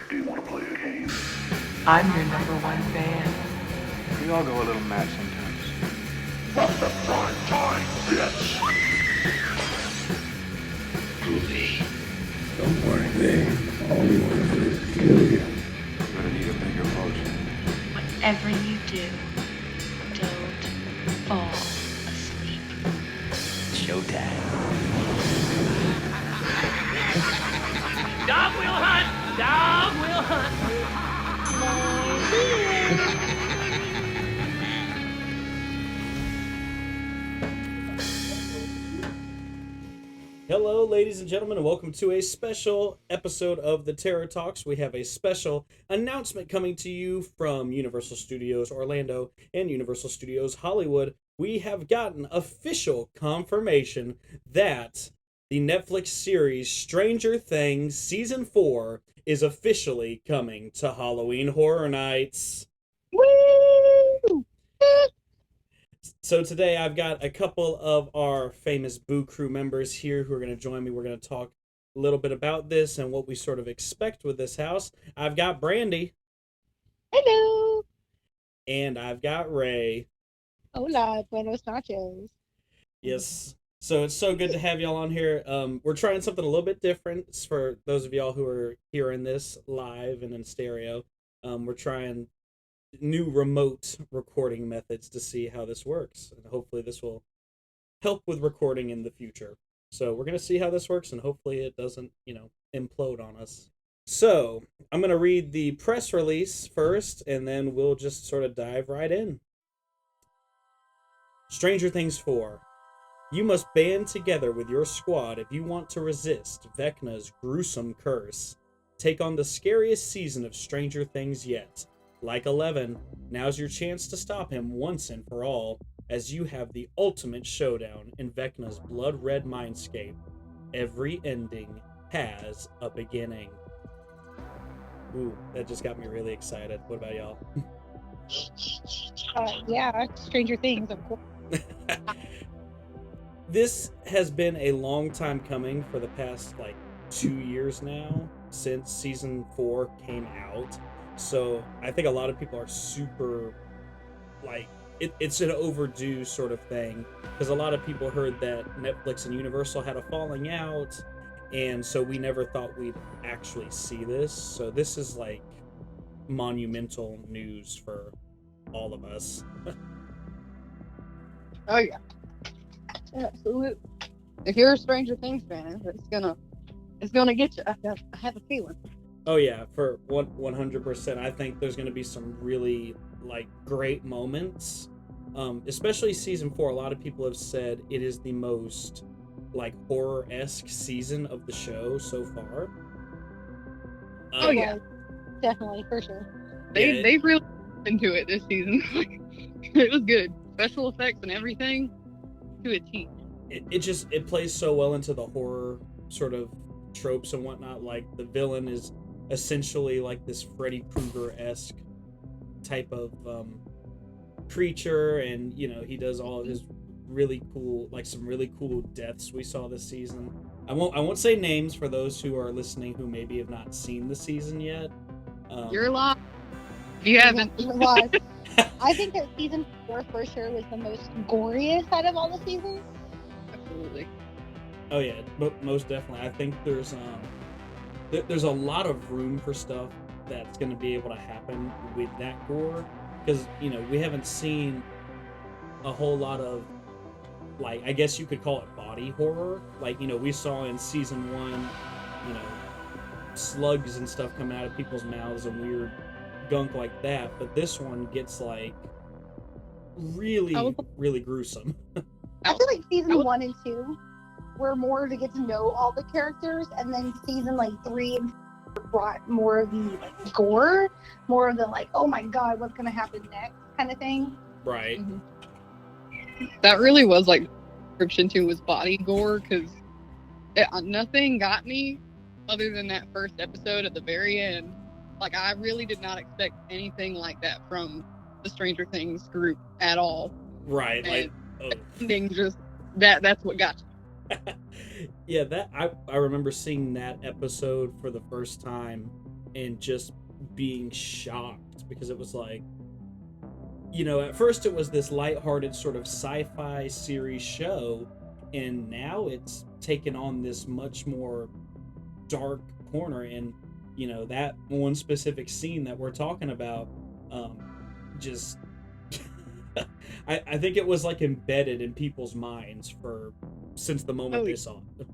Do you want to play a game? I'm your number one fan. We all go a little mad sometimes. From the prime time hits. Groovy. Don't worry, babe. All we want to do is kill you. You're gonna need a bigger potion. Whatever you do, don't fall asleep. Showtime. Dog will hunt! Dog will hunt! Hello, ladies and gentlemen, and welcome to a special episode of the Terror Talks. We have a special announcement coming to you from Universal Studios Orlando and Universal Studios Hollywood. We have gotten official confirmation that the Netflix series Stranger Things Season 4 is officially coming to Halloween Horror Nights. Woo! So today I've got a couple of our famous Boo Crew members here who are going to join me. We're going to talk a little bit about this and what we sort of expect with this house. I've got Brandy. Hello. And I've got Ray. Hola, buenos nachos. Yes. So it's so good to have y'all on here. We're trying something a little bit different. It's for those of y'all who are hearing this live and in stereo. We're trying new remote recording methods to see how this works, and hopefully this will help with recording in the future. So we're going to see how this works, and hopefully it doesn't, implode on us. So I'm going to read the press release first, and then we'll just sort of dive right in. Stranger Things 4. You must band together with your squad if you want to resist Vecna's gruesome curse. Take on the scariest season of Stranger Things yet. Like 11, now's your chance to stop him once and for all, as you have the ultimate showdown in Vecna's blood-red mindscape. Every ending has a beginning. Ooh, that just got me really excited. What about y'all? Yeah, Stranger Things, of course. This has been a long time coming for the past, 2 years now, since Season 4 came out. So I think a lot of people are super, it's an overdue sort of thing, because a lot of people heard that Netflix and Universal had a falling out, and so we never thought we'd actually see this. So this is monumental news for all of us. Oh yeah, absolutely. If you're a Stranger Things fan, it's gonna get you. I have a feeling. Oh yeah, for 100%. I think there's going to be some really great moments, especially season 4. A lot of people have said it is the most horror-esque season of the show so far. Oh yeah, definitely, for sure. They really into it this season. It was good, special effects and everything to a T. It plays so well into the horror sort of tropes and whatnot. The villain is essentially this Freddy Krueger-esque type of creature, and he does all of his really cool, some really cool deaths we saw this season. I won't say names for those who are listening who maybe have not seen the season yet. You're live. If you haven't. You're live. I think that season 4 for sure was the most goriest out of all the seasons. Absolutely. Oh yeah, most definitely. I think there's a lot of room for stuff that's going to be able to happen with that gore, because we haven't seen a whole lot of I guess you could call it body horror. We saw in season 1, slugs and stuff coming out of people's mouths and weird gunk like that, but this one gets really really gruesome. I feel like season 1 and 2 were more to get to know all the characters, and then season 3 brought more of the gore, more of the oh my god, what's gonna happen next kind of thing. Right. Mm-hmm. That really was description too, was body gore, because nothing got me other than that first episode at the very end. I really did not expect anything like that from the Stranger Things group at all. Right. And ending just that's what got you. Yeah, that I remember seeing that episode for the first time and just being shocked because it was like, you know, at first it was this lighthearted sort of sci-fi series show, and now it's taken on this much more dark corner. And you know, that one specific scene that we're talking about, just I think it was like embedded in people's minds for since the moment they saw it.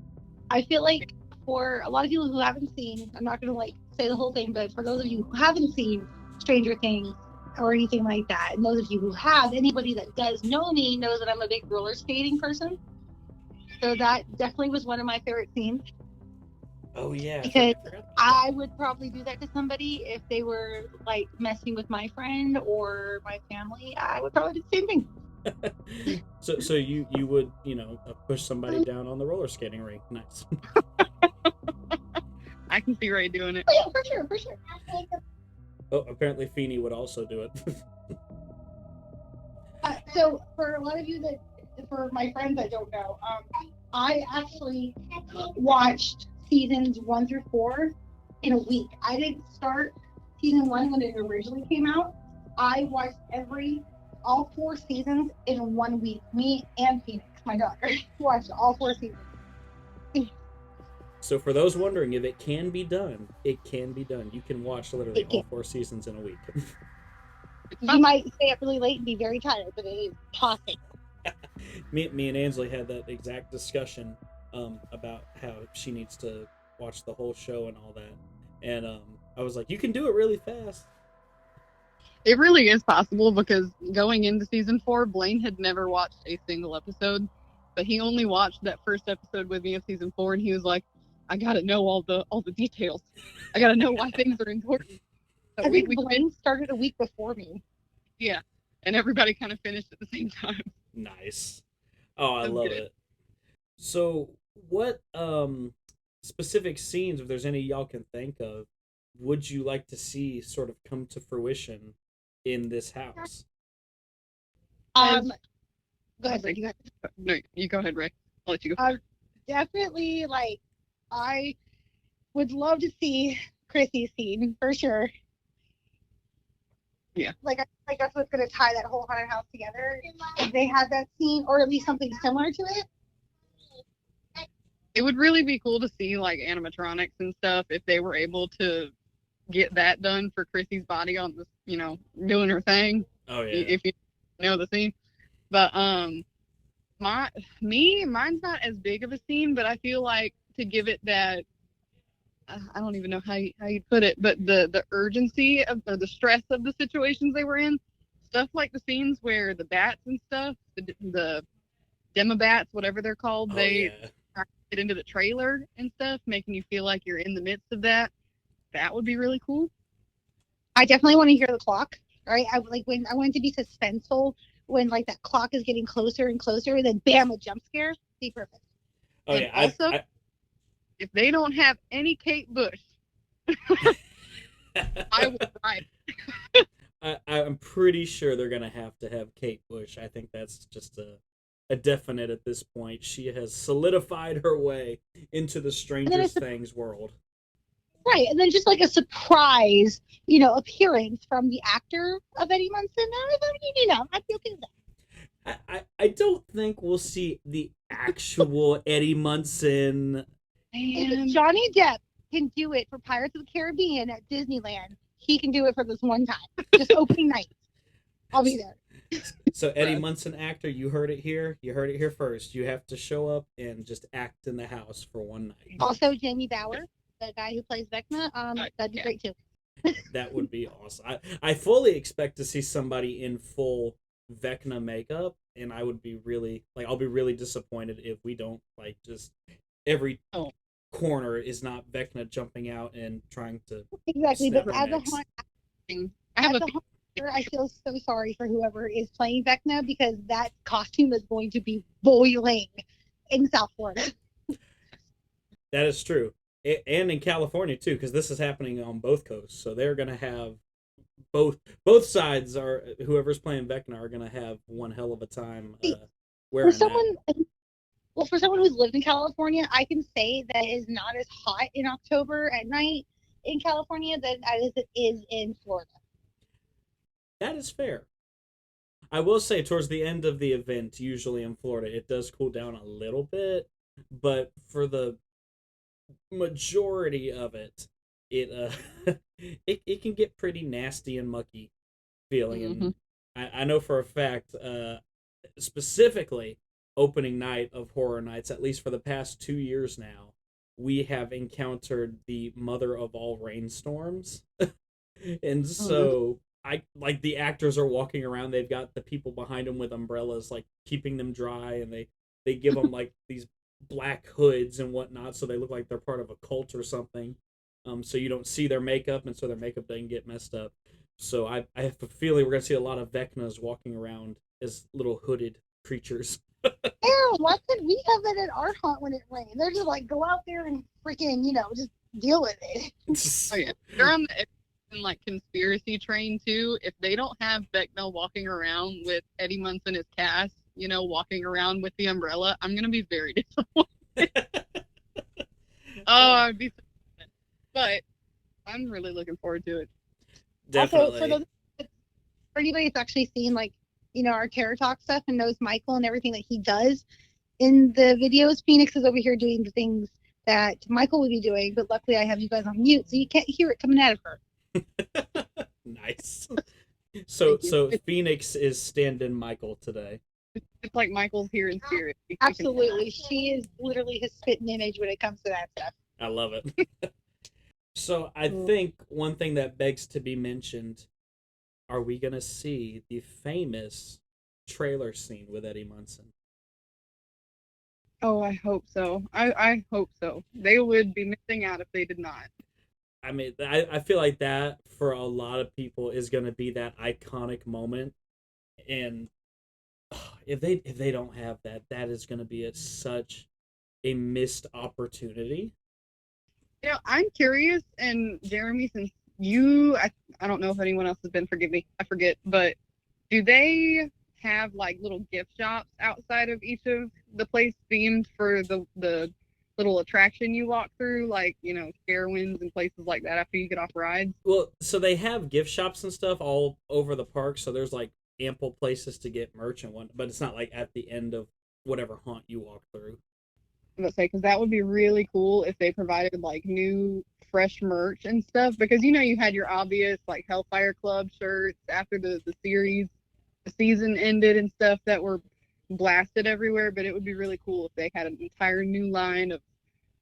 I feel like for a lot of people who haven't seen, I'm not going to like say the whole thing, but for those of you who haven't seen Stranger Things or anything like that, and those of you who have, anybody that does know me knows that I'm a big roller skating person. So that definitely was one of my favorite scenes. Oh yeah, because I would probably do that to somebody if they were like messing with my friend or my family. I would probably do the same thing. So you would, you know, push somebody down on the roller skating rink. Nice. I can see Ray doing it. Oh, yeah, for sure. Oh, apparently Feeny would also do it. So for a lot of you for my friends that don't know, I actually watched seasons 1 through 4 in a week. I didn't start season 1 when it originally came out. I watched all 4 seasons in 1 week. Me and Phoenix, my daughter, watched all 4 seasons. So for those wondering if it can be done, it can be done. You can watch literally all 4 seasons in a week. You might stay up really late and be very tired, but it is possible. me and Ansley had that exact discussion about how she needs to watch the whole show and all that. And I was like, you can do it really fast. It really is possible because going into season 4, Blaine had never watched a single episode, but he only watched that first episode with me of season 4, and he was like, "I gotta know all the details. I gotta know why things are important." So I think Blaine started a week before me. Yeah, and everybody kind of finished at the same time. Nice. Oh, I That's love good. it. So, what specific scenes, if there's any y'all can think of, would you like to see sort of come to fruition in this house? Go ahead, Ray. No, you go ahead, Ray. I'll let you go. Definitely, like, I would love to see Chrissy's scene for sure. Yeah. Like, I feel like that's what's going to tie that whole haunted house together. If they had that scene, or at least something similar to it. It would really be cool to see like animatronics and stuff if they were able to get that done for Chrissy's body on this, you know, doing her thing. Oh yeah. If you know the scene. But mine's not as big of a scene, but I feel like to give it that, I don't even know how you put it, but the urgency of or the stress of the situations they were in, stuff like the scenes where the bats and stuff, the demobats, whatever they're called, they get into the trailer and stuff, making you feel like you're in the midst of that. That would be really cool. I definitely want to hear the clock. Right? I want it to be suspenseful when like that clock is getting closer and closer, and then bam, a jump scare. Be perfect. Oh and yeah. Also, if they don't have any Kate Bush, I will cry. I'm pretty sure they're gonna have to have Kate Bush. I think that's just a definite at this point. She has solidified her way into the Stranger Things world. Right, and then just like a surprise, appearance from the actor of Eddie Munson. I'd be okay with that. I don't think we'll see the actual Eddie Munson. If Johnny Depp can do it for Pirates of the Caribbean at Disneyland, he can do it for this one time. Just opening night. I'll be there. So Eddie Munson actor, you heard it here. You heard it here first. You have to show up and just act in the house for one night. Also, Jamie Bauer, the guy who plays Vecna, that'd be great too. That would be awesome. I fully expect to see somebody in full Vecna makeup, and I would be really I'll be really disappointed if we don't just every corner is not Vecna jumping out and trying to exactly. But as a haunter, I feel so sorry for whoever is playing Vecna because that costume is going to be boiling in South Florida. That is true. And in California too, because this is happening on both coasts. So they're gonna have both sides are whoever's playing Vecna are gonna have one hell of a time wearing that. Well, for someone who's lived in California, I can say that it is not as hot in October at night in California than as it is in Florida. That is fair. I will say towards the end of the event, usually in Florida, it does cool down a little bit, but for the majority of it, it it can get pretty nasty and mucky feeling. Mhm. And I know for a fact, specifically opening night of Horror Nights, at least for the past 2 years now, we have encountered the mother of all rainstorms. And so I like the actors are walking around, they've got the people behind them with umbrellas like keeping them dry, and they give them like these black hoods and whatnot so they look like they're part of a cult or something. So you don't see their makeup, and so their makeup doesn't get messed up. So I have a feeling we're gonna see a lot of Vecnas walking around as little hooded creatures. Aaron, why couldn't we have that at our hunt when it rained? They're just like, go out there and freaking, just deal with it. Oh yeah, they're on the like conspiracy train too. If they don't have Vecna walking around with Eddie Munson as cast, walking around with the umbrella, I'm gonna be very disappointed. I'd be, but I'm really looking forward to it. Definitely. Also, for anybody that's actually seen our Terror Talk stuff and knows Michael and everything that he does in the videos, Phoenix is over here doing the things that Michael would be doing, but luckily I have you guys on mute, so you can't hear it coming out of her. Nice. So Phoenix is stand-in Michael today. It's like Michael's here in spirit. Absolutely. She is literally his spitting image when it comes to that stuff. I love it. So I think one thing that begs to be mentioned, are we going to see the famous trailer scene with Eddie Munson? Oh, I hope so. I hope so. They would be missing out if they did not. I mean, I feel like that for a lot of people is going to be that iconic moment, and if they don't have that, that is going to be such a missed opportunity. I'm curious, and Jeremy, since I don't know if anyone else has been, forgive me, I forget, but do they have like little gift shops outside of each of the place themed for the little attraction you walk through, like, Scarewinds and places like that after you get off rides? Well, so they have gift shops and stuff all over the park, so there's like ample places to get merch and whatnot, but it's not like at the end of whatever haunt you walk through. I'm gonna say, because that would be really cool if they provided like new fresh merch and stuff, because you had your obvious like Hellfire Club shirts after the season ended and stuff that were blasted everywhere, but it would be really cool if they had an entire new line of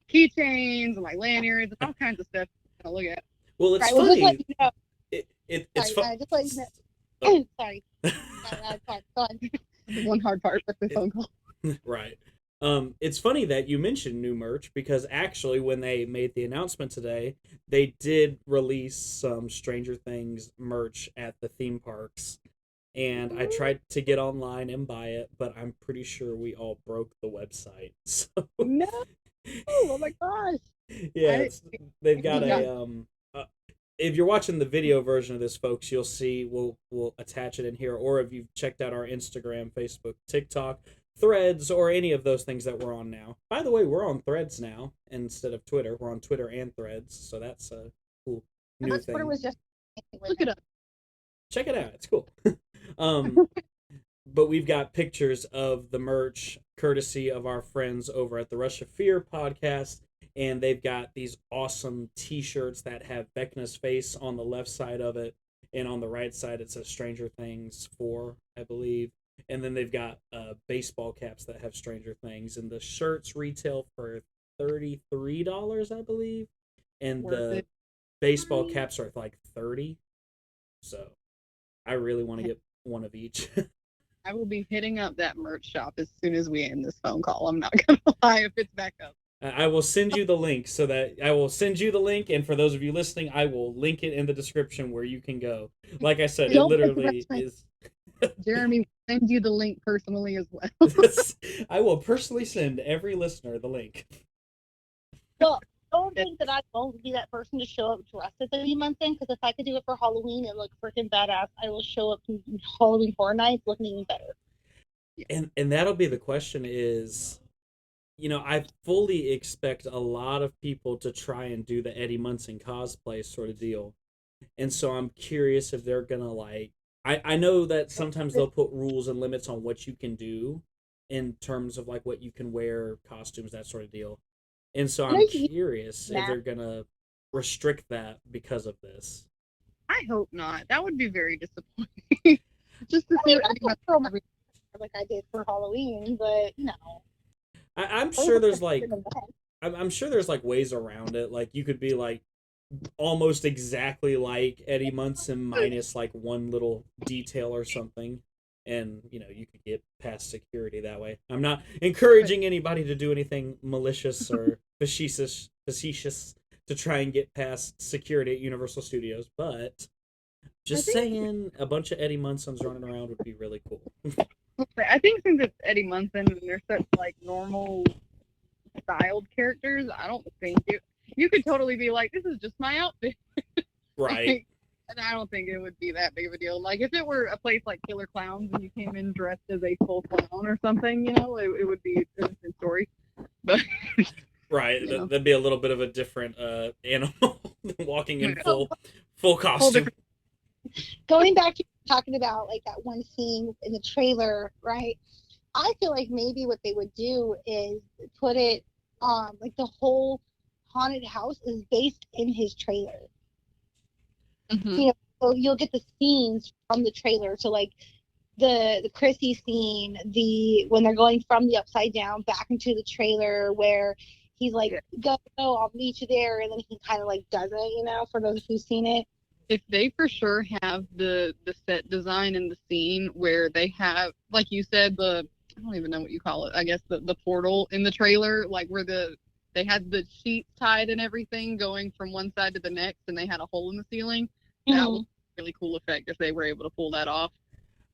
keychains and like lanyards and all kinds of stuff to look at. Well, it's right, funny. Well, just let It's sorry, fun. just let you know. Sorry. One hard part of the phone call. Right. It's funny that you mentioned new merch, because actually when they made the announcement today, they did release some Stranger Things merch at the theme parks. And I tried to get online and buy it, but I'm pretty sure we all broke the website. So No. Oh my gosh. yeah, they've got if you're watching the video version of this, folks, you'll see we'll attach it in here, or if you've checked out our Instagram, Facebook, TikTok, Threads, or any of those things that we're on now. By the way, we're on Threads now instead of Twitter. We're on Twitter and Threads, so that's a cool new thing. Twitter was just Look it up. Check it out. It's cool. But we've got pictures of the merch courtesy of our friends over at the Rush of Fear podcast, and they've got these awesome t-shirts that have Vecna's face on the left side of it, and on the right side it says Stranger Things 4, I believe. And then they've got baseball caps that have Stranger Things, and the shirts retail for $33, I believe, and the baseball caps are like $30. So I really want to get one of each. I will be hitting up that merch shop as soon as we end this phone call. I'm not gonna lie, if it's back up. I will send you the link, and for those of you listening, I will link it in the description where you can go. Like I said, it literally is. Jeremy will send you the link personally as well. I will personally send every listener the link. Well, don't think that I won't be that person to show up dressed as Eddie Munson, because if I could do it for Halloween and look freaking badass, I will show up to Halloween Horror Nights looking even better. And that'll be the question is, I fully expect a lot of people to try and do the Eddie Munson cosplay sort of deal. And so I'm curious if they're gonna like I know that sometimes they'll put rules and limits on what you can do in terms of like what you can wear, costumes, that sort of deal. And so I'm curious if they're gonna restrict that because of this. I hope not. That would be very disappointing. Just to see like I did for Halloween, but I'm sure there's like I'm sure there's like ways around it. Like you could be like almost exactly like Eddie Munson minus like one little detail or something. And you could get past security that way. I'm not encouraging anybody to do anything malicious or facetious to try and get past security at Universal Studios, but just saying a bunch of Eddie Munsons running around would be really cool. I think since it's Eddie Munson and they're such like normal styled characters, I don't think you could totally be like, this is just my outfit. Right. And I don't think it would be that big of a deal. Like if it were a place like Killer Clowns and you came in dressed as a full clown or something, it would be a different story. But right, that'd be a little bit of a different animal than walking in full costume. Going back to talking about like that one scene in the trailer, right? I feel like maybe what they would do is put it like the whole haunted house is based in his trailer. Mm-hmm. So you'll get the scenes from the trailer. So like the Chrissy scene, when they're going from the upside down back into the trailer where he's like, go, I'll meet you there, and then he kind of like doesn't, for those who've seen it. If they for sure have the set design in the scene where they have, like you said, I don't even know what you call it, I guess the portal in the trailer, like where they had the sheets tied and everything going from one side to the next, and they had a hole in the ceiling. Mm-hmm. That was a really cool effect if they were able to pull that off.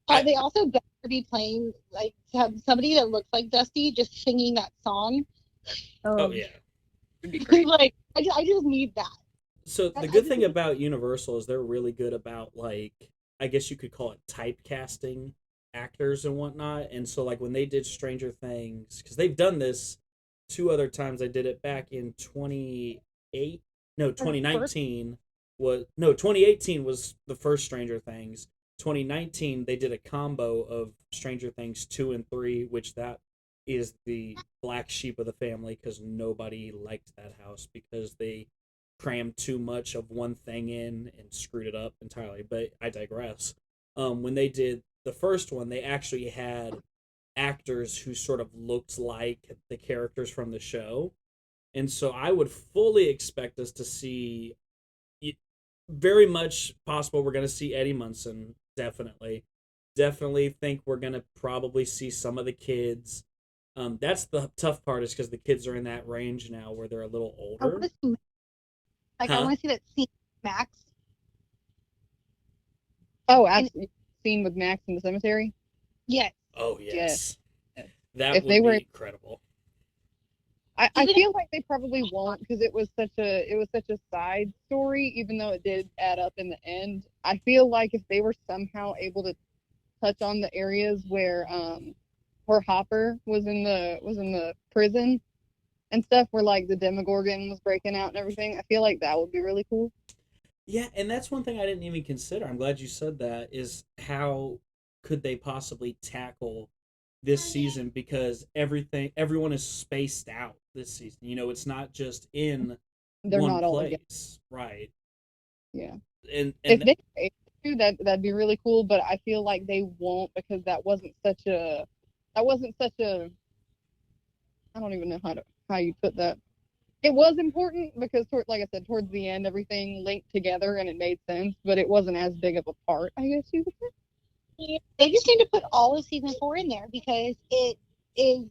They also better be playing, like, to have somebody that looks like Dusty just singing that song. Oh, yeah. It'd be great. Like, I just need that. So the good thing about Universal is they're really good about, like, I guess you could call it typecasting actors and whatnot. And so, like, when they did Stranger Things, because they've done this 2 other times. They did it back in 2018 was the first Stranger Things. 2019, they did a combo of Stranger Things 2 and 3, which that is the black sheep of the family because nobody liked that house because they crammed too much of one thing in and screwed it up entirely. But I digress. When they did the first one, they actually had actors who sort of looked like the characters from the show. And so I would fully expect us to see, very much possible we're going to see Eddie Munson, definitely think we're going to probably see some of the kids. That's the tough part, is because the kids are in that range now where they're a little older. I want to see that scene with Max. Oh, absolutely. Scene with Max in the cemetery? Yes. Oh, yes. That if would they were, be incredible. I feel like they probably won't because it was such a side story, even though it did add up in the end. I feel like if they were somehow able to touch on the areas where Hopper was in the prison and stuff, where like the Demogorgon was breaking out and everything, I feel like that would be really cool. Yeah, and that's one thing I didn't even consider. I'm glad you said that, is how could they possibly tackle this season, because everyone is spaced out this season. It's not just in one place. Right. Yeah. And if they were able to, that'd be really cool, but I feel like they won't because that wasn't such a I don't even know how you put that. It was important because like I said, towards the end everything linked together and it made sense, but it wasn't as big of a part, I guess you could say. They just need to put all of season 4 in there because season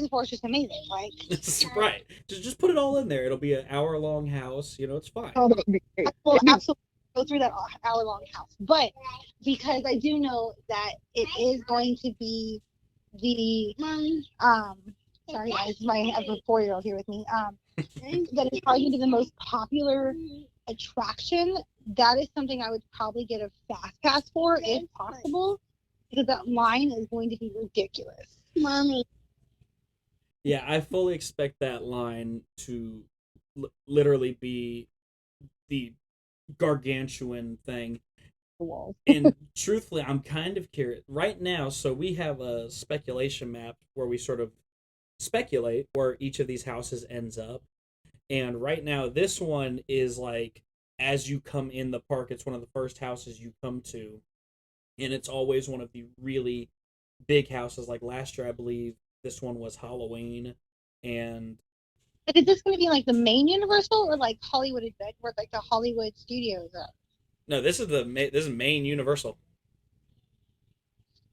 4 is just amazing, right? Right. Just put it all in there. It'll be an hour-long house. It's fine. Oh, well, absolutely go through that hour-long house. But because I do know that it is going to be the sorry guys, I have a 4-year-old here with me. That is probably going to be the most popular attraction. That is something I would probably get a fast pass for if possible, because that line is going to be ridiculous. Mommy. Yeah, I fully expect that line to literally be the gargantuan thing. The walls. And truthfully, I'm kind of curious right now. So we have a speculation map where we sort of speculate where each of these houses ends up. And right now, this one is like as you come in the park, it's one of the first houses you come to, and it's always one of the really big houses. Like last year, I believe this one was Halloween, and Like, is this going to be like the main Universal or like Hollywood Adventure, where like the Hollywood Studios are? no, this is main Universal.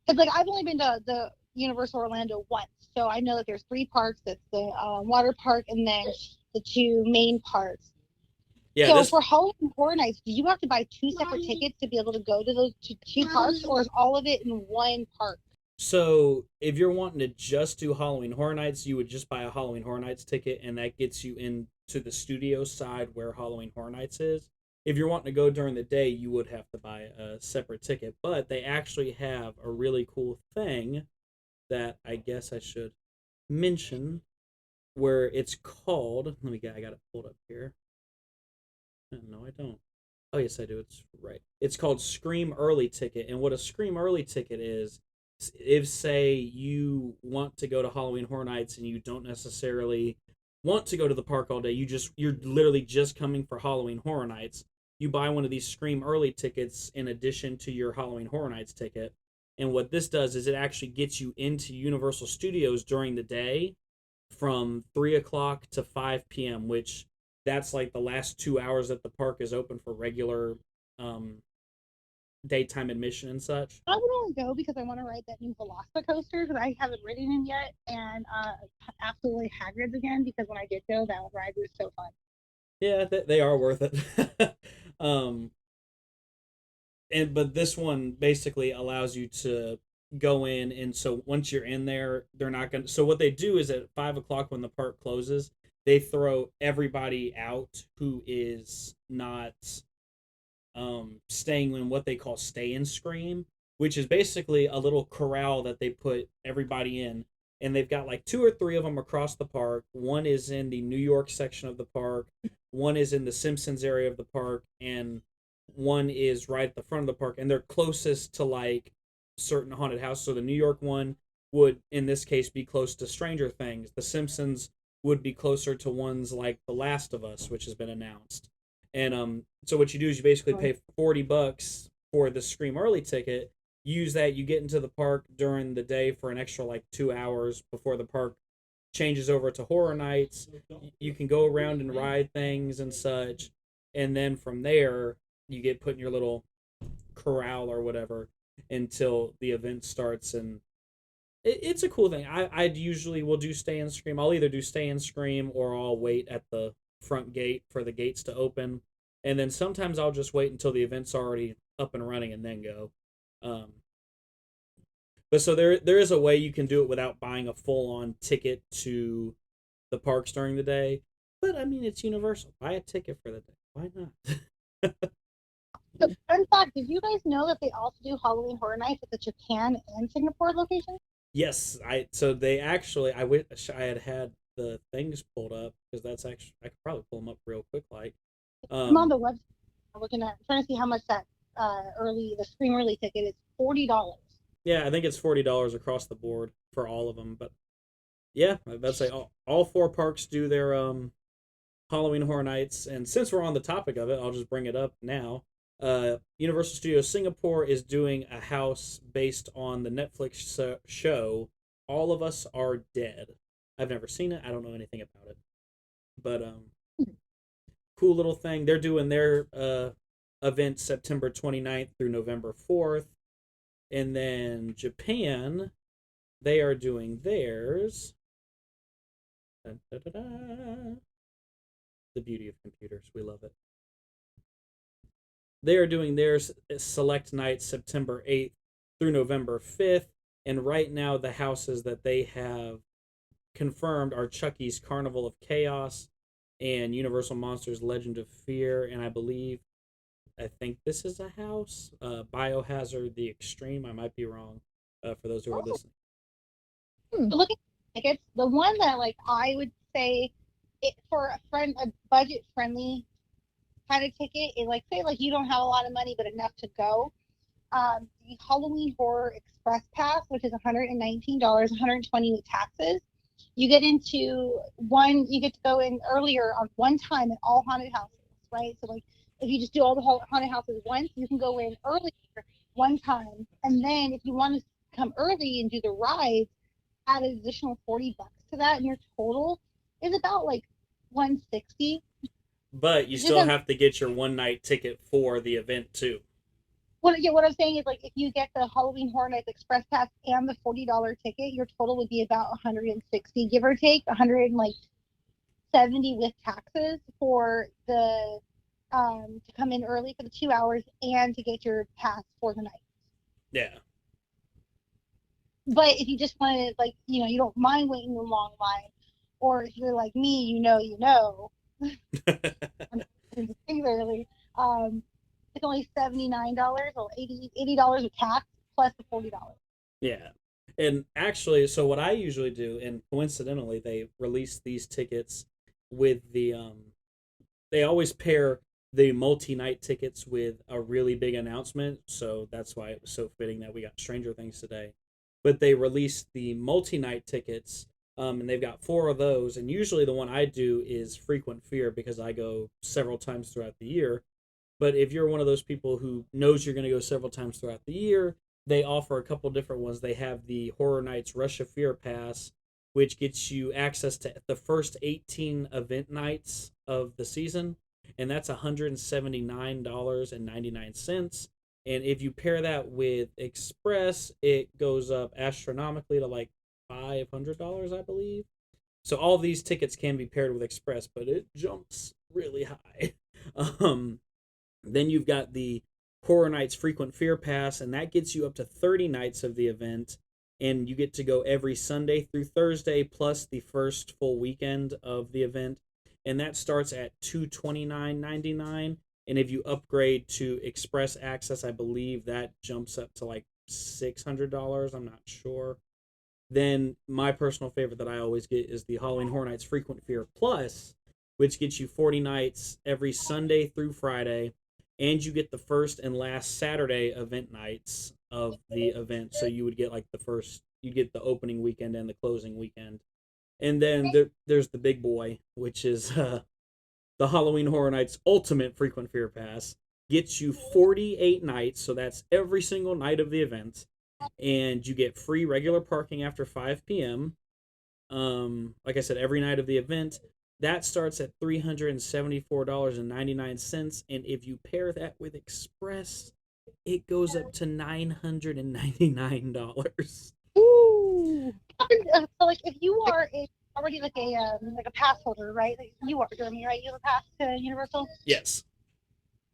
Because like I've only been to the Universal Orlando once, so I know that there's 3 parks. It's the water park and then the 2 main parks. Yeah, so this for Halloween Horror Nights, do you have to buy 2 separate tickets to be able to go to those two parks, or is all of it in one park? So if you're wanting to just do Halloween Horror Nights, you would just buy a Halloween Horror Nights ticket, and that gets you into the studio side where Halloween Horror Nights is. If you're wanting to go during the day, you would have to buy a separate ticket. But they actually have a really cool thing that I guess I should mention, where it's called. I got it pulled up here. No, I don't. Oh yes, I do. It's right. It's called Scream Early Ticket, and what a Scream Early Ticket is, if say you want to go to Halloween Horror Nights and you don't necessarily want to go to the park all day, you're literally just coming for Halloween Horror Nights. You buy one of these Scream Early tickets in addition to your Halloween Horror Nights ticket, and what this does is it actually gets you into Universal Studios during the day from 3 o'clock to 5 p.m., which that's like the last 2 hours that the park is open for regular daytime admission and such. I would only go because I want to ride that new Velocita coaster because I haven't ridden him yet, and absolutely Hagrid's again because when I did go, that ride was so fun. Yeah, they are worth it. But this one basically allows you to go in, and so once you're in there, they're not gonna. So what they do is at 5 o'clock when the park closes, they throw everybody out who is not staying in what they call stay and scream, which is basically a little corral that they put everybody in, and they've got like 2 or 3 of them across the park. One is in the New York section of the park, one is in the Simpsons area of the park, and one is right at the front of the park, and they're closest to like certain haunted houses. So the New York one would in this case be close to Stranger Things. The Simpsons would be closer to ones like The Last of Us, which has been announced. And so what you do is you basically pay $40 for the Scream Early ticket. Use that, you get into the park during the day for an extra like 2 hours before the park changes over to Horror Nights. You can go around and ride things and such, and then from there you get put in your little corral or whatever until the event starts. And it's a cool thing. I usually will do stay and scream. I'll either do stay and scream or I'll wait at the front gate for the gates to open, and then sometimes I'll just wait until the event's already up and running and then go. But so there is a way you can do it without buying a full-on ticket to the parks during the day. But I mean, it's Universal. Buy a ticket for the day. Why not? So, fun fact, did you guys know that they also do Halloween Horror Nights at the Japan and Singapore location? Yes, so they actually, I wish I had the things pulled up, because that's actually, I could probably pull them up real quick. Like, I'm on the website trying to see how much that the Scream Early ticket is. $40. Yeah, I think it's $40 across the board for all of them. But yeah, I'd say all 4 parks do their Halloween Horror Nights. And since we're on the topic of it, I'll just bring it up now. Universal Studios Singapore is doing a house based on the Netflix show All of Us Are Dead. I've never seen it. I don't know anything about it. But cool little thing. They're doing their event September 29th through November 4th. And then Japan, they are doing theirs. Dun, dun, dun, dun. The beauty of computers. We love it. They are doing theirs select nights September 8th through November 5th. And right now, the houses that they have confirmed are Chucky's Carnival of Chaos and Universal Monsters Legend of Fear. And I think this is a house. Biohazard The Extreme. I might be wrong for those who are listening. Looking tickets. The one that like I would say it for a budget friendly kind of ticket is like say like you don't have a lot of money but enough to go. The Halloween Horror Express Pass, which is $119, 120 with taxes. You get into one. You get to go in earlier on one time at all haunted houses, right? So like if you just do all the haunted houses once, you can go in earlier one time, and then if you want to come early and do the rides, add an additional $40 to that, and your total is about like 160. But you still have to get your one night ticket for the event too. What I'm saying is like if you get the Halloween Horror Nights Express Pass and the $40 ticket, your total would be about 160, give or take, 170 with taxes for the to come in early for the 2 hours and to get your pass for the night. Yeah. But if you just want to like you don't mind waiting a long line, or if you're like me, singularly, it's only $79 or $80 with tax plus the $40. Yeah. And actually, so what I usually do, and coincidentally, they release these tickets with they always pair the multi-night tickets with a really big announcement. So that's why it was so fitting that we got Stranger Things today. But they released the multi-night tickets, and they've got 4 of those. And usually the one I do is Frequent Fear because I go several times throughout the year. But if you're one of those people who knows you're going to go several times throughout the year, they offer a couple different ones. They have the Horror Nights Rush of Fear Pass, which gets you access to the first 18 event nights of the season, and that's $179.99. And if you pair that with Express, it goes up astronomically to like $500, I believe. So all of these tickets can be paired with Express, but it jumps really high. Then you've got the Horror Nights Frequent Fear Pass, and that gets you up to 30 nights of the event, and you get to go every Sunday through Thursday plus the first full weekend of the event, and that starts at $229.99. And if you upgrade to Express Access, I believe that jumps up to like $600. I'm not sure. Then my personal favorite that I always get is the Halloween Horror Nights Frequent Fear Plus, which gets you 40 nights every Sunday through Friday, and you get the first and last Saturday event nights of the event. So you would get like you get the opening weekend and the closing weekend. And then there's the big boy, which is the Halloween Horror Nights Ultimate Frequent Fear Pass. Gets you 48 nights, so that's every single night of the event. And you get free regular parking after 5 p.m. Like I said, every night of the event. That starts at $374.99. And if you pair that with Express, it goes up to $999. Ooh. So like if you are already like a pass holder, right? Like you are, Jeremy, right? You have a pass to Universal? Yes.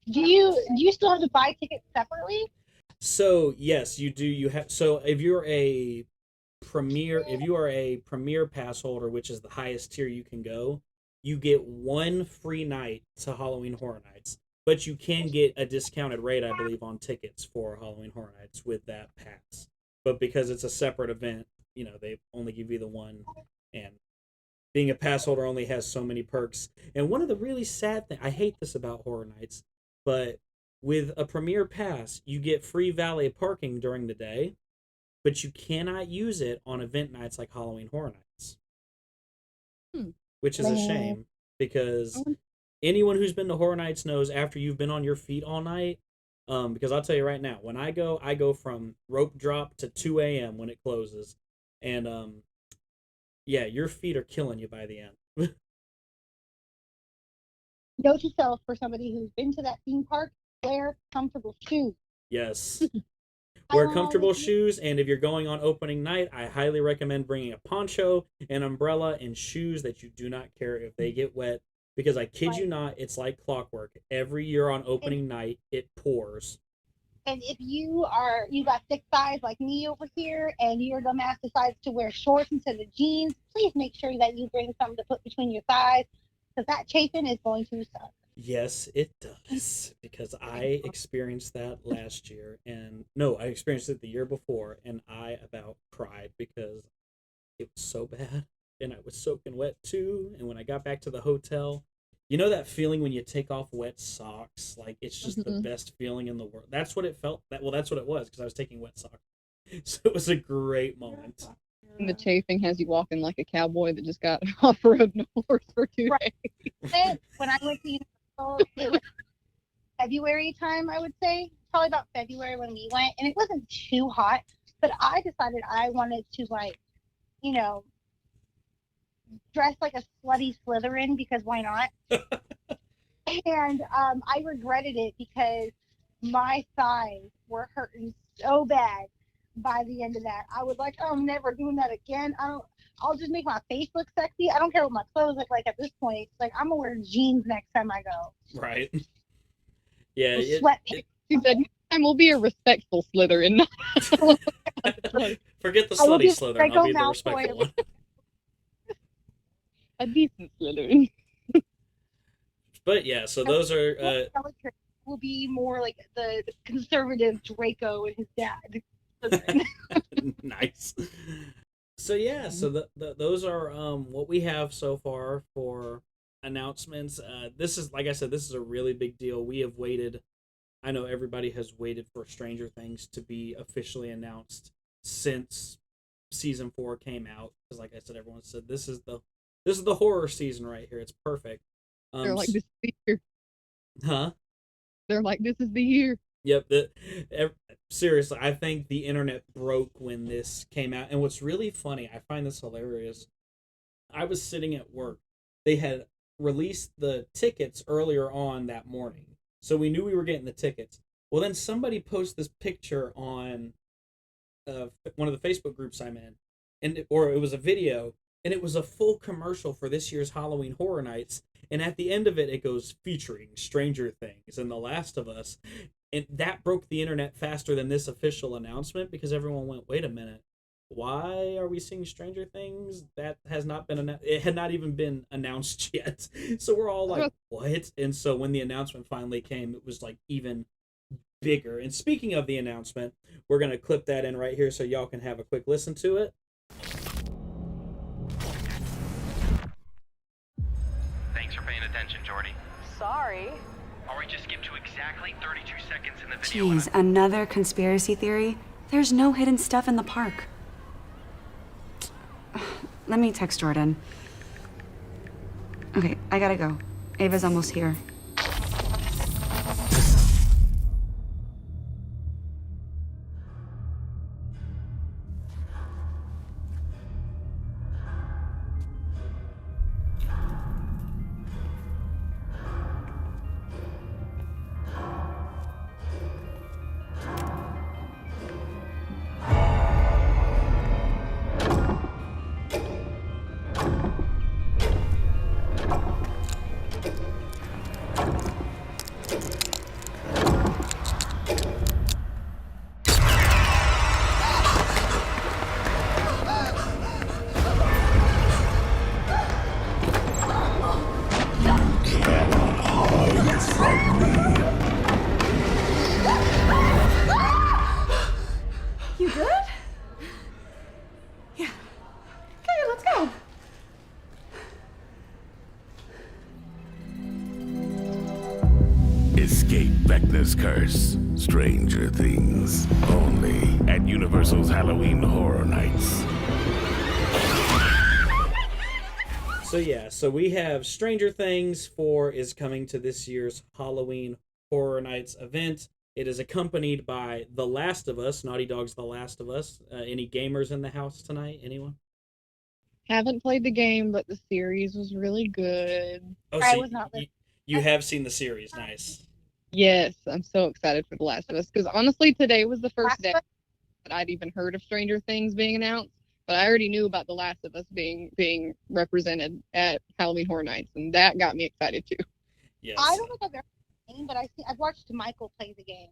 Do you still have to buy tickets separately? So yes, you do. You have so if you are a premier pass holder, which is the highest tier you can go, you get 1 free night to Halloween Horror Nights. But you can get a discounted rate, I believe, on tickets for Halloween Horror Nights with that pass. But because it's a separate event, they only give you the one, and being a pass holder only has so many perks. And one of the really sad things, I hate this about Horror Nights, but with a premier pass, you get free valet parking during the day, but you cannot use it on event nights like Halloween Horror Nights. Which is a shame, because anyone who's been to Horror Nights knows after you've been on your feet all night, because I'll tell you right now, when I go from rope drop to 2 a.m. when it closes, and yeah, your feet are killing you by the end. Note to self for somebody who's been to that theme park: wear comfortable shoes. Yes. Wear comfortable shoes, and if you're going on opening night, I highly recommend bringing a poncho, an umbrella, and shoes that you do not care if they get wet, because I kid you not, it's like clockwork. Every year on opening night, it pours. And if you got thick thighs like me over here, and your dumbass decides to wear shorts instead of jeans, please make sure that you bring something to put between your thighs, because that chafing is going to suck. Yes, it does, because I experienced that last year, and no, I experienced it the year before, and I about cried because It was so bad, and I was soaking wet too. And when I got back to the hotel, you know that feeling when you take off wet socks? Like, it's just the best feeling in the world. That's what it felt. That's what it was, because I was taking wet socks. So it was a great moment. And the chafing has you walking like a cowboy that just got off-road no horse for 2 days. When I went to Universal, it was February time, I would say. Probably about February when we went. And it wasn't too hot, but I decided I wanted to, like, you know, dress like a slutty Slytherin, because why not? And I regretted it because my thighs were hurting so bad by the end of that. I was like, oh, I'm never doing that again. I'll just make my face look sexy. I don't care what my clothes look like at this point. Like, I'm gonna wear jeans next time I go. Right. Yeah. Sweatpants. She said, next time we'll be a respectful Slytherin. Forget the slutty Slytherin. I'll be the respectful one. A decent Slytherin. But yeah, so those are... will be more like the conservative Draco and his dad. Nice. So yeah, so those are what we have so far for announcements. This is, like I said, this is a really big deal. We have waited. I know everybody has waited for Stranger Things to be officially announced since season 4 came out. Because, like I said, everyone said this is the horror season right here. It's perfect. They're like, this is the year. Huh? They're like, this is the year. Yep. Seriously, I think the internet broke when this came out. And what's really funny, I find this hilarious. I was sitting at work. They had released the tickets earlier on that morning, so we knew we were getting the tickets. Well, then somebody posted this picture on one of the Facebook groups I'm in, or it was a video, and it was a full commercial for this year's Halloween Horror Nights. And at the end of it, it goes featuring Stranger Things and The Last of Us. And that broke the internet faster than this official announcement, because everyone went, wait a minute, why are we seeing Stranger Things? That has not been it had not even been announced yet. So we're all like, what? And so when the announcement finally came, it was like even bigger. And speaking of the announcement, we're going to clip that in right here so y'all can have a quick listen to it. Thanks for paying attention, Jordy. Sorry. All right, just skip to exactly 32 seconds in the video. Jeez, another conspiracy theory? There's no hidden stuff in the park. Let me text Jordan. Okay, I gotta go. Ava's almost here. You good? Yeah. Okay, let's go. Escape Vecna's curse. Stranger Things. Only at Universal's Halloween Horror Nights. So yeah, so we have Stranger Things 4 is coming to this year's Halloween Horror Nights event. It is accompanied by The Last of Us, Naughty Dog's The Last of Us. Any gamers in the house tonight? Anyone? Haven't played the game, but the series was really good. Oh, I so was not you have seen the series. Nice. Yes, I'm so excited for The Last of Us, because honestly, today was the first day that I'd even heard of Stranger Things being announced. But I already knew about The Last of Us being represented at Halloween Horror Nights, and that got me excited too. Yes. I don't think I've ever seen, but I've watched Michael play the game.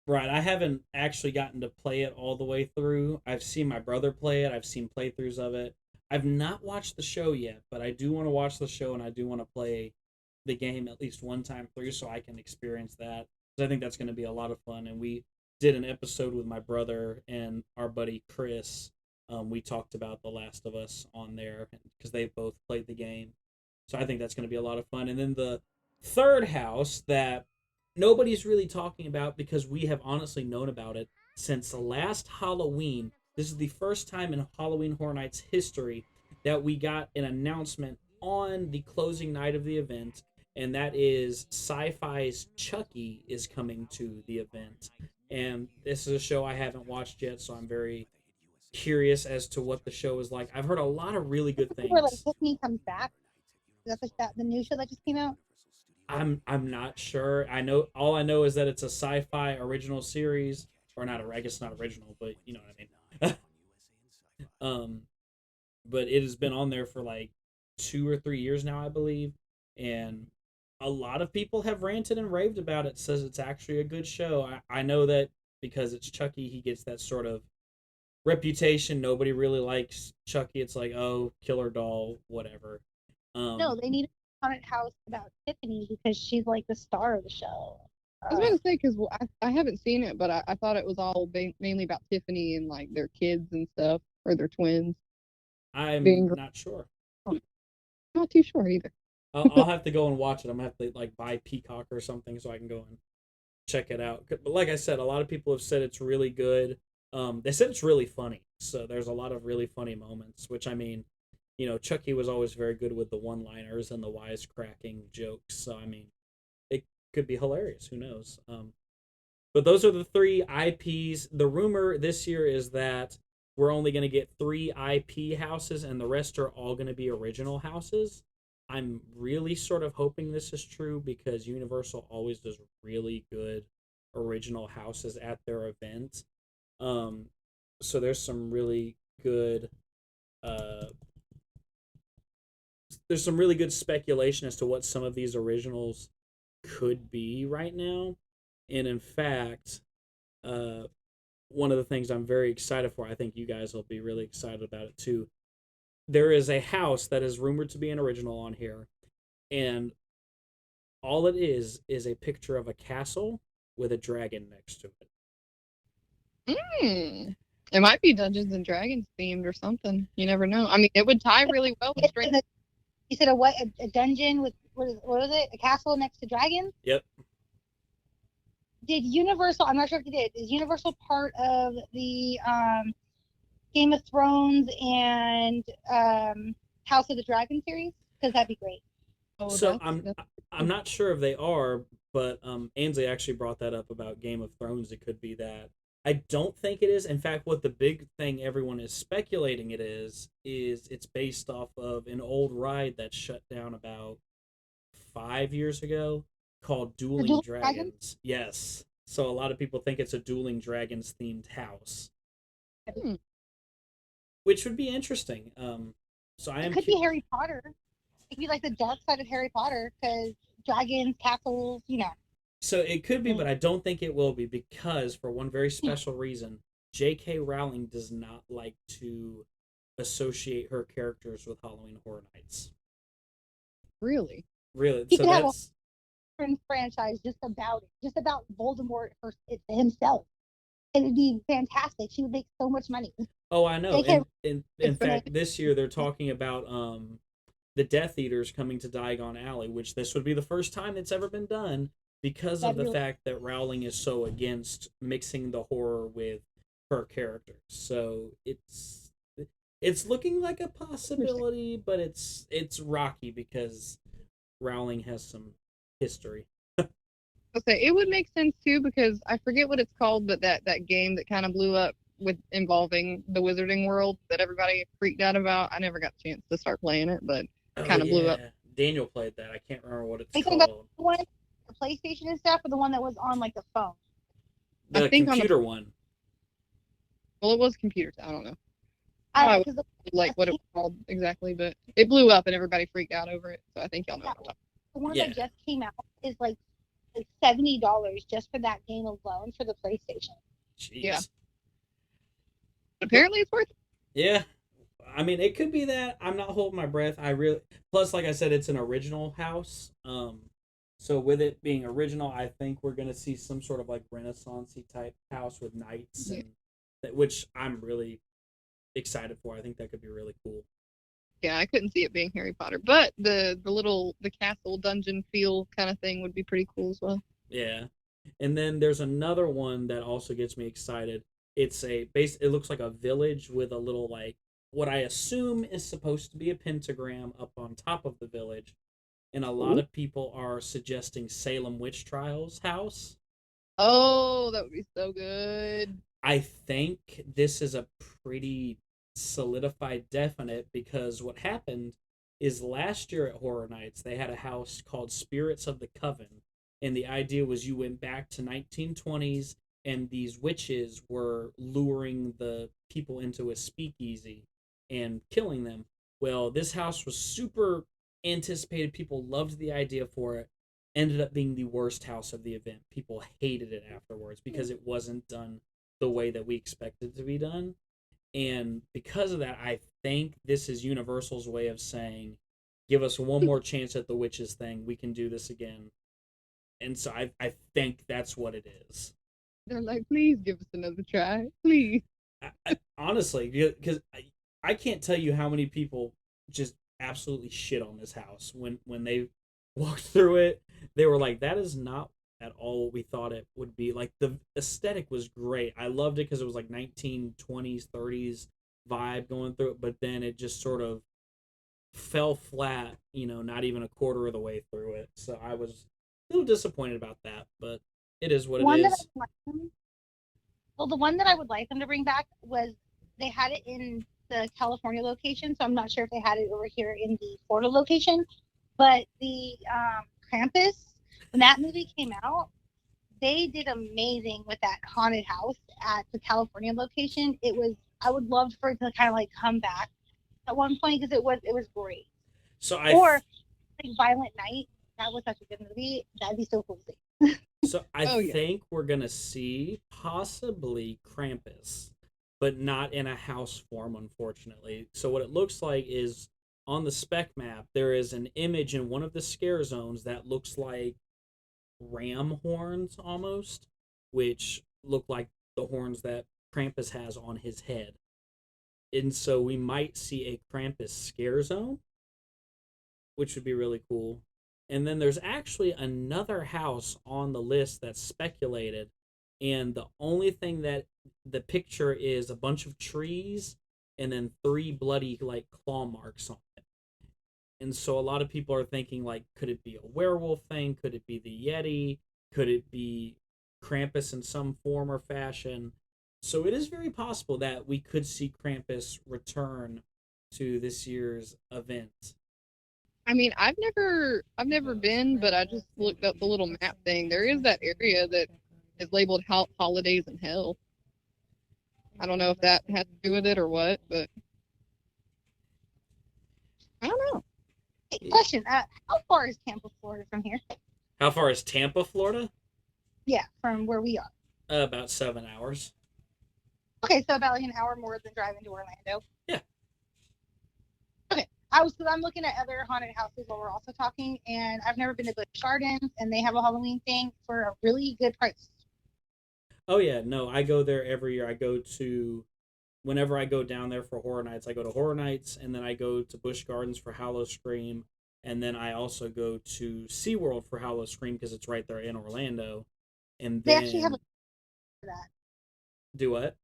Right, I haven't actually gotten to play it all the way through. I've seen my brother play it. I've seen playthroughs of it. I've not watched the show yet, but I do want to watch the show, and I do want to play the game at least one time through so I can experience that. Because I think that's going to be a lot of fun. And we did an episode with my brother and our buddy Chris We talked about The Last of Us on there because they both played the game. So I think that's going to be a lot of fun. And then the third house that nobody's really talking about because we have honestly known about it since last Halloween. This is the first time in Halloween Horror Nights history that we got an announcement on the closing night of the event, and that is Sci-Fi's Chucky is coming to the event. And this is a show I haven't watched yet, so I'm very curious as to what the show is like. I've heard a lot of really good things. Where like Tiffany comes back. Is that the new show that just came out? I'm not sure. All I know is that it's a Sci-Fi original series, or not. I guess not original, but you know what I mean. But it has been on there for like 2 or 3 years now, I believe, and a lot of people have ranted and raved about it. Says it's actually a good show. I know that because it's Chucky, he gets that sort of reputation. Nobody really likes Chucky. It's like, oh, killer doll, whatever. No, they need a haunted house about Tiffany because she's like the star of the show. I was about to say, because I haven't seen it, but I thought it was all mainly about Tiffany and like their kids and stuff, or their twins. I'm not sure. I'm not too sure either. I'll have to go and watch it. I'm gonna have to like buy Peacock or something so I can go and check it out. But like I said, a lot of people have said it's really good. They said it's really funny. So there's a lot of really funny moments, which I mean, you know, Chucky was always very good with the one-liners and the wisecracking jokes. So I mean, it could be hilarious. Who knows? But those are the 3 IPs. The rumor this year is that we're only going to get 3 IP houses, and the rest are all going to be original houses. I'm really sort of hoping this is true because Universal always does really good original houses at their event. So there's some really good speculation as to what some of these originals could be right now. And in fact, one of the things I'm very excited for, I think you guys will be really excited about it too. There is a house that is rumored to be an original on here, and all it is a picture of a castle with a dragon next to it. It might be Dungeons and Dragons themed or something. You never know. I mean, it would tie really well with Stranger. You said a dungeon with what was it? A castle next to dragons? Yep. Did Universal? I'm not sure if they did. Is Universal part of the Game of Thrones and House of the Dragon series? Because that'd be great. So I'm not sure if they are, but Ansley actually brought that up about Game of Thrones. It could be that. I don't think it is. In fact, what the big thing everyone is speculating it is it's based off of an old ride that shut down about 5 years ago called Dueling Dragons. Yes. So a lot of people think it's a Dueling Dragons themed house. Which would be interesting. So I am. It could be Harry Potter. It could be like the dark side of Harry Potter because dragons, castles, you know. So it could be, but I don't think it will be because for one very special reason, J.K. Rowling does not like to associate her characters with Halloween Horror Nights. Really? Really? He so could that's have a franchise just about Voldemort himself. And it'd be fantastic. She would make so much money. Oh, I know. In fact, this year they're talking about the Death Eaters coming to Diagon Alley, which this would be the first time it's ever been done because of the fact that Rowling is so against mixing the horror with her characters. So it's looking like a possibility, but it's rocky because Rowling has some history. Okay, it would make sense too because I forget what it's called, but that game that kind of blew up with involving the Wizarding World that everybody freaked out about. I never got a chance to start playing it, but kind of blew up. Daniel played that. I can't remember what it's called. About the one, the PlayStation and stuff, or the one that was on like the phone? The computer one. Well, it was computers. I don't know. I don't know like what it was called exactly, but it blew up and everybody freaked out over it. So I think y'all know what I'm talking about. The one that just came out is like $70 just for that game alone for the PlayStation. Jeez. Yeah. Apparently it's worth it. Yeah. I mean, it could be that. I'm not holding my breath. Plus, like I said, it's an original house. So with it being original, I think we're going to see some sort of like Renaissance-y type house with knights, and which I'm really excited for. I think that could be really cool. Yeah, I couldn't see it being Harry Potter, but the castle dungeon feel kind of thing would be pretty cool as well. Yeah. And then there's another one that also gets me excited. It's it looks like a village with a little, like, what I assume is supposed to be a pentagram up on top of the village. And a lot of people are suggesting Salem Witch Trials house. Oh, that would be so good. I think this is a pretty solidified definite, because what happened is last year at Horror Nights, they had a house called Spirits of the Coven. And the idea was you went back to 1920s and these witches were luring the people into a speakeasy and killing them. Well, this house was super anticipated. People loved the idea for it. Ended up being the worst house of the event. People hated it afterwards because it wasn't done the way that we expected it to be done. And because of that, I think this is Universal's way of saying, give us one more chance at the witches thing. We can do this again. And so I think that's what it is. They're like, please give us another try. Please. Honestly, because I can't tell you how many people just absolutely shit on this house. When they walked through it, they were like, that is not at all what we thought it would be. Like, the aesthetic was great. I loved it because it was like 1920s, 30s vibe going through it, but then it just sort of fell flat, not even a quarter of the way through it. So I was a little disappointed about that, but it is what it is. Well, the one that I would like them to bring back was, they had it in the California location, so I'm not sure if they had it over here in the Florida location, but the Krampus, when that movie came out, they did amazing with that haunted house at the California location. I would love for it to kind of like come back at one point, because it was great. So like Violent Night, that was such a good movie. That'd be so cool to see. So I think we're gonna see possibly Krampus, but not in a house form, unfortunately. So what it looks like is, on the spec map, there is an image in one of the scare zones that looks like ram horns almost, which look like the horns that Krampus has on his head. And so we might see a Krampus scare zone, which would be really cool. And then there's actually another house on the list that's speculated, and the only thing that the picture is a bunch of trees and then 3 bloody, like, claw marks on it. And so a lot of people are thinking, like, could it be a werewolf thing? Could it be the Yeti? Could it be Krampus in some form or fashion? So it is very possible that we could see Krampus return to this year's event. I mean, I've never been, but I just looked up the little map thing. There is that area that is labeled Holidays in Hell. I don't know if that has to do with it or what, but I don't know. Hey, question, how far is Tampa, Florida from here? How far is Tampa, Florida? Yeah, from where we are. About 7 hours. Okay, so about like an hour more than driving to Orlando. Yeah. Okay, because I'm looking at other haunted houses while we're also talking, and I've never been to Busch Gardens, and they have a Halloween thing for a really good price. Oh yeah, no, I go there every year. Whenever I go down there for Horror Nights, I go to Horror Nights, and then I go to Busch Gardens for Halloween, and then I also go to SeaWorld for Halloween because it's right there in Orlando. And They then actually have for that. Do what?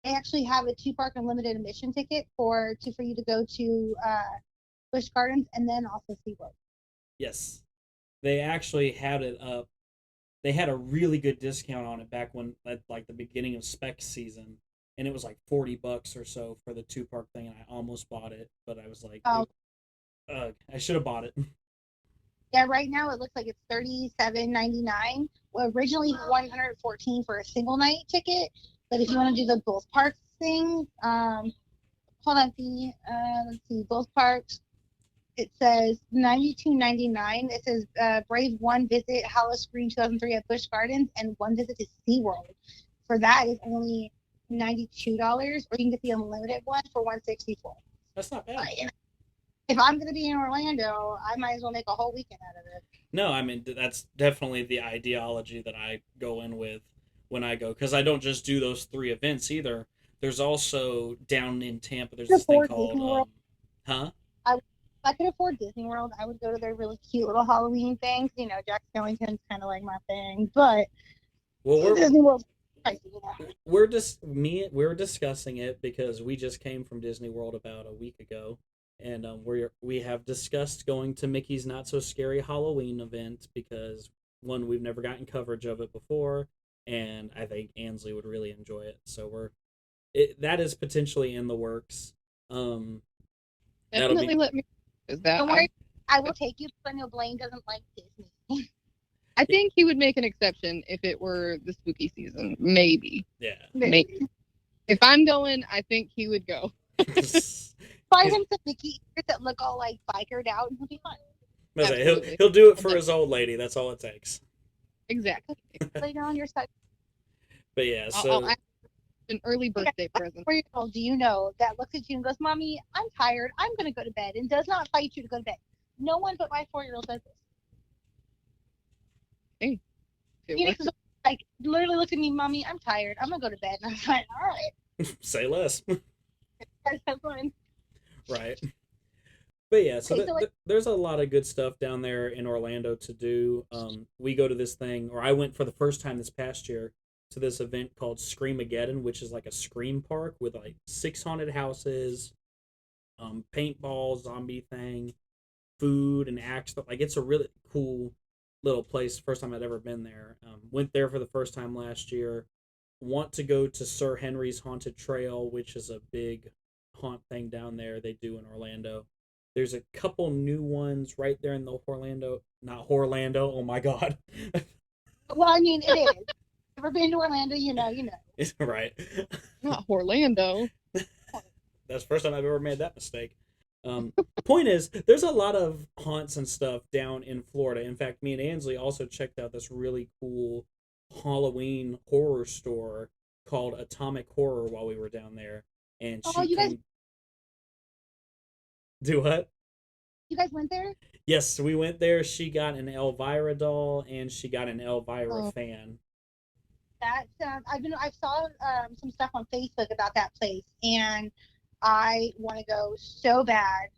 They actually have a 2-park unlimited admission ticket for you to go to Busch Gardens and then also SeaWorld. Yes, they actually had it up. They had a really good discount on it back when, at like the beginning of spec season, and it was like $40 or so for the 2-park thing, and I almost bought it, but I was like, I should have bought it. Yeah, right now it looks like it's $37.99. Well, originally $114 for a single night ticket, but if you want to do the both parks thing, hold on, let's see, both parks. It says $92.99. It says Brave one visit Halloween 2003 at Busch Gardens and one visit to SeaWorld. For that is only $92, or you can get the unlimited one for $164. That's not bad. If I'm going to be in Orlando, I might as well make a whole weekend out of it. No, I mean, that's definitely the ideology that I go in with when I go, because I don't just do those 3 events either. There's also down in Tampa. There's could this thing afford called Disney World. huh? If I could afford Disney World, I would go to their really cute little Halloween things. You know, Jack Skellington's kind of like my thing, but Well, Disney World's pricey, you know. we're discussing it because we just came from Disney World about a week ago, and we have discussed going to Mickey's Not So Scary Halloween event because one, we've never gotten coverage of it before, and I think Ansley would really enjoy it. So that is potentially in the works. Definitely let me. Don't worry, I will take you. But I know Blaine doesn't like Disney. I think he would make an exception if it were the spooky season. Maybe. Yeah. Maybe. If I'm going, I think he would go. Buy him some Mickey ears that look all like bikered out, and he'll be fine. He'll do it for his old lady. That's all it takes. Exactly. Lay down your side. But yeah, I'll ask an early birthday present. 4-year-old, do you know that looks at you and goes, "Mommy, I'm tired. I'm going to go to bed," and does not fight you to go to bed. No one but my 4-year-old does this. Hey, Phoenix is like literally looked at me, "Mommy, I'm tired. I'm gonna go to bed." And I was like, "All right." Say less. That's fun. Right. But yeah, so, Okay, so there's a lot of good stuff down there in Orlando to do. We go to this thing, or I went for the first time this past year to this event called Screamageddon, which is like a scream park with like 6 haunted houses, paintball, zombie thing, food and acts. Like, it's a really cool little place. First time I'd ever been there. Went there for the first time last year. Want to go to Sir Henry's Haunted Trail, which is a big haunt thing down there they do in Orlando. There's a couple new ones right there in the not Orlando, oh my god. Well, I mean, it is. Ever been to Orlando, you know. Right. Not Orlando. That's the first time I've ever made that mistake. Point is, there's a lot of haunts and stuff down in Florida. In fact, me and Ansley also checked out this really cool Halloween horror store called Atomic Horror while we were down there. And she guys do what? You guys went there? Yes, we went there. She got an Elvira doll and she got an Elvira fan. That I saw some stuff on Facebook about that place, and I want to go so bad.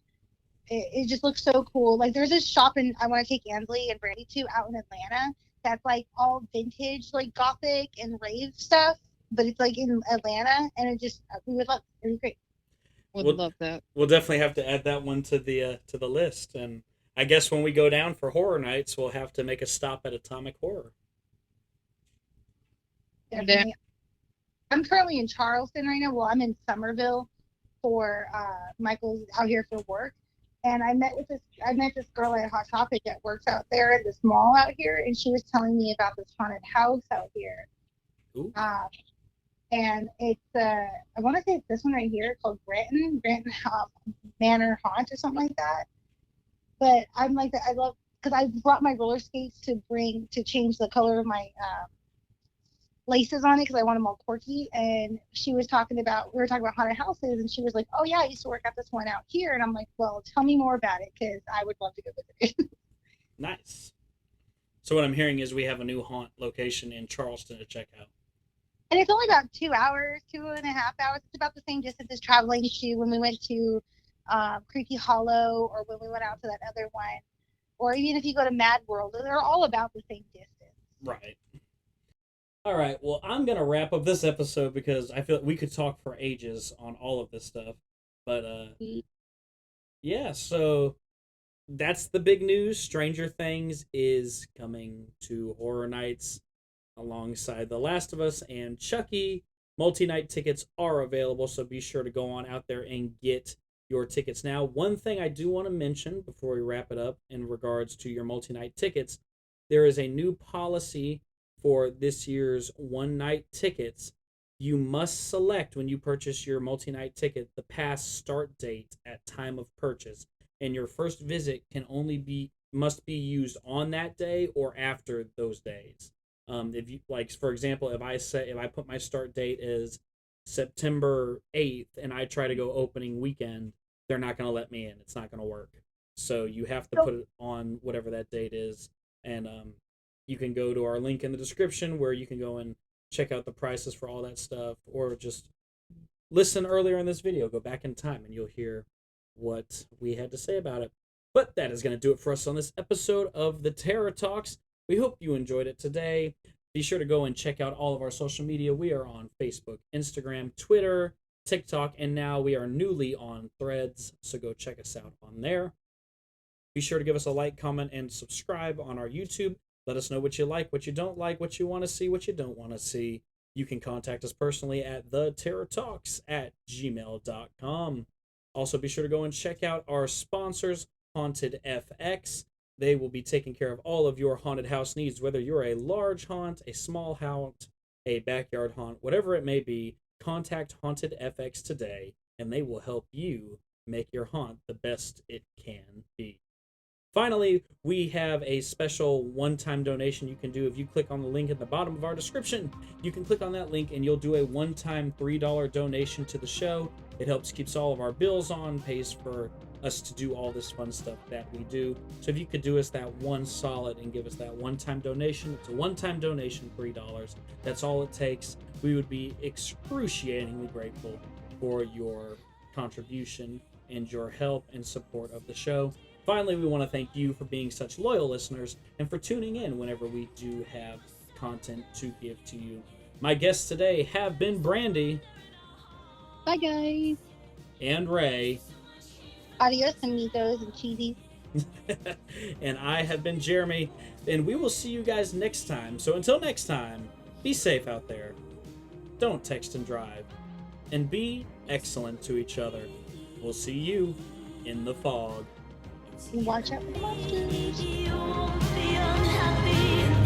It just looks so cool. Like, there's this shop I want to take Ansley and Brandy to out in Atlanta that's like all vintage, like gothic and rave stuff, but it's like in Atlanta, and we would love it. It'd be great. Would love that. We'll definitely have to add that one to the list, and I guess when we go down for horror nights, we'll have to make a stop at Atomic Horror. Definitely. I'm currently in Charleston right now. Well, I'm in Somerville for Michael's out here for work, and I met this girl at Hot Topic that works out there at this mall out here, and she was telling me about this haunted house out here. Ooh. And it's I want to say it's this one right here called Granton Manor Haunt or something like that. But I'm like that. I love because I brought my roller skates to change the color of my laces on it because I want them all quirky. And we were talking about haunted houses, and she was like, "Oh yeah, I used to work at this one out here." And I'm like, "Well, tell me more about it because I would love to go visit it." Nice. So what I'm hearing is we have a new haunt location in Charleston to check out. And it's only about 2 hours, 2.5 hours. It's about the same distance as traveling to when we went to Creepy Hollow or when we went out to that other one. Or even if you go to Mad World, they're all about the same distance. Right. All right. Well, I'm going to wrap up this episode because I feel like we could talk for ages on all of this stuff. But, yeah, so that's the big news. Stranger Things is coming to Horror Nights alongside The Last of Us and Chucky. Multi-night tickets are available, so be sure to go on out there and get your tickets now. One thing I do want to mention before we wrap it up in regards to your multi-night tickets, there is a new policy for this year's one-night tickets. You must select when you purchase your multi-night ticket the pass start date at time of purchase, and your first visit must be used on that day or after those days. If you for example, if I put my start date as September 8th and I try to go opening weekend, they're not going to let me in. It's not going to work. So you have to put it on whatever that date is. And you can go to our link in the description where you can go and check out the prices for all that stuff, or just listen earlier in this video, go back in time, and you'll hear what we had to say about it. But that is going to do it for us on this episode of the Terror Talks. We hope you enjoyed it today. Be sure to go and check out all of our social media. We are on Facebook, Instagram, Twitter, TikTok, and now we are newly on Threads, so go check us out on there. Be sure to give us a like, comment, and subscribe on our YouTube. Let us know what you like, what you don't like, what you want to see, what you don't want to see. You can contact us personally at theterrortalks@gmail.com. Also, be sure to go and check out our sponsors, Haunted FX. They will be taking care of all of your haunted house needs, whether you're a large haunt, a small haunt, a backyard haunt, whatever it may be. Contact Haunted FX today, and they will help you make your haunt the best it can be. Finally, we have a special one-time donation you can do. If you click on the link at the bottom of our description, you can click on that link and you'll do a one-time $3 donation to the show. It helps keeps all of our bills on, pays for us to do all this fun stuff that we do. So if you could do us that one solid and give us that one-time donation, it's a one-time donation, $3. That's all it takes. We would be excruciatingly grateful for your contribution and your help and support of the show. Finally, we want to thank you for being such loyal listeners and for tuning in whenever we do have content to give to you. My guests today have been Brandy. Bye, guys. And Ray. Adios, amigos and cheesies. And I have been Jeremy, and we will see you guys next time. So until next time, be safe out there. Don't text and drive. And be excellent to each other. We'll see you in the fog. Watch out for the monsters. You won't be unhappy.